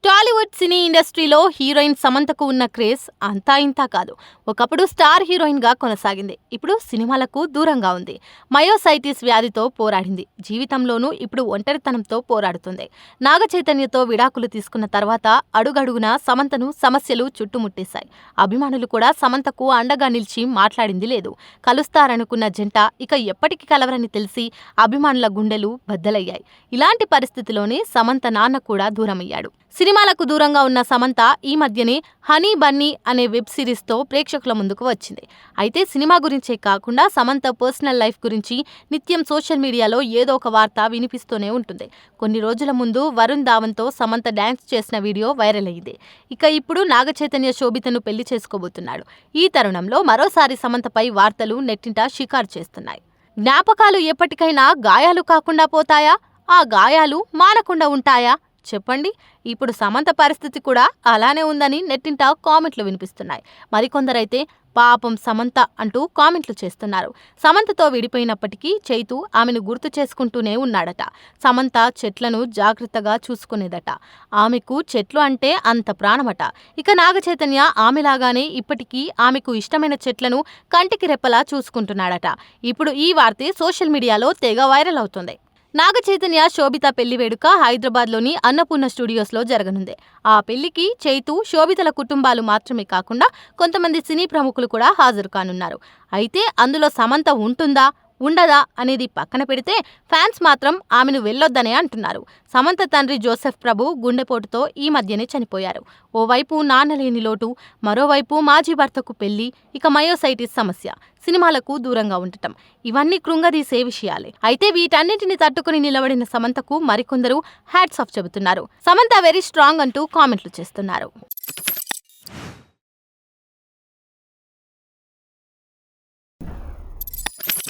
టాలీవుడ్ సినీ ఇండస్ట్రీలో హీరోయిన్ సమంతకు ఉన్న క్రేజ్ అంతా ఇంతా కాదు. ఒకప్పుడు స్టార్ హీరోయిన్ గా కొనసాగింది. ఇప్పుడు సినిమాలకు దూరంగా ఉంది. మయోసైటిస్ వ్యాధితో పోరాడింది. జీవితంలోనూ ఇప్పుడు ఒంటరితనంతో పోరాడుతుంది. నాగ చైతన్యతో విడాకులు తీసుకున్న తర్వాత అడుగడుగునా సమంతను సమస్యలు చుట్టుముట్టేశాయి. అభిమానులు కూడా సమంతకు అండగా నిలిచి మాట్లాడింది లేదు. కలుస్తారనుకున్న జంట ఇక ఎప్పటికి కలవరని తెలిసి అభిమానుల గుండెలు బద్దలయ్యాయి. ఇలాంటి పరిస్థితిలోనే సమంత నాన్న కూడా దూరమయ్యాడు. సినిమాలకు దూరంగా ఉన్న సమంత ఈ మధ్యనే హనీ బన్నీ అనే వెబ్ సిరీస్ తో ప్రేక్షకుల ముందుకు వచ్చింది. అయితే సినిమా గురించే కాకుండా సమంత పర్సనల్ లైఫ్ గురించి నిత్యం సోషల్ మీడియాలో ఏదో ఒక వార్త వినిపిస్తూనే ఉంటుంది. కొన్ని రోజుల ముందు వరుణ్ ధావన్తో సమంత డాన్స్ చేసిన వీడియో వైరల్ అయింది. ఇక ఇప్పుడు నాగ చైతన్య శోభితను పెళ్లి చేసుకోబోతున్నాడు. ఈ తరుణంలో మరోసారి సమంతపై వార్తలు నెట్టింట షికారు చేస్తున్నాయి. జ్ఞాపకాలు ఎప్పటికైనా గాయాలు కాకుండా పోతాయా? ఆ గాయాలు మానకుండా ఉంటాయా? చెప్పండి. ఇప్పుడు సమంత పరిస్థితి కూడా అలానే ఉందని నెట్టింట కామెంట్లు వినిపిస్తున్నాయి. మరికొందరైతే పాపం సమంత అంటూ కామెంట్లు చేస్తున్నారు. సమంతతో విడిపోయినప్పటికీ చైతు ఆమెను గుర్తు చేసుకుంటూనే ఉన్నాడట. సమంత చెట్లను జాగ్రత్తగా చూసుకునేదట. ఆమెకు చెట్లు అంటే అంత ప్రాణమట. ఇక నాగ చైతన్య ఆమెలాగానే ఇప్పటికీ ఆమెకు ఇష్టమైన చెట్లను కంటికి రెప్పలా చూసుకుంటున్నాడట. ఇప్పుడు ఈ వార్తే సోషల్ మీడియాలో తెగ వైరల్ అవుతుంది. నాగ చైతన్య శోభిత పెళ్లి వేడుక హైదరాబాద్లోని అన్నపూర్ణ స్టూడియోస్లో జరగనుంది. ఆ పెళ్లికి చైతు, శోభితల కుటుంబాలు మాత్రమే కాకుండా కొంతమంది సినీ ప్రముఖులు కూడా హాజరు కానున్నారు. అయితే అందులో సమంత ఉంటుందా ఉండదా అనేది పక్కన పెడితే ఫ్యాన్స్ మాత్రం ఆమెను వెళ్లొద్దనే అంటున్నారు. సమంత తండ్రి జోసెఫ్ ప్రభు గుండెపోటుతో ఈ మధ్యనే చనిపోయారు. ఓవైపు నాన్నలేని లోటు, మరోవైపు మాజీ భర్తకు పెళ్లి, ఇక మయోసైటిస్ సమస్య, సినిమాలకు దూరంగా ఉండటం ఇవన్నీ కృంగదీసే విషయాలే. అయితే వీటన్నింటిని తట్టుకుని నిలబడిన సమంతకు మరికొందరు హ్యాట్స్ ఆఫ్ చెబుతున్నారు. సమంత వెరీ స్ట్రాంగ్ అంటూ కామెంట్లు చేస్తున్నారు.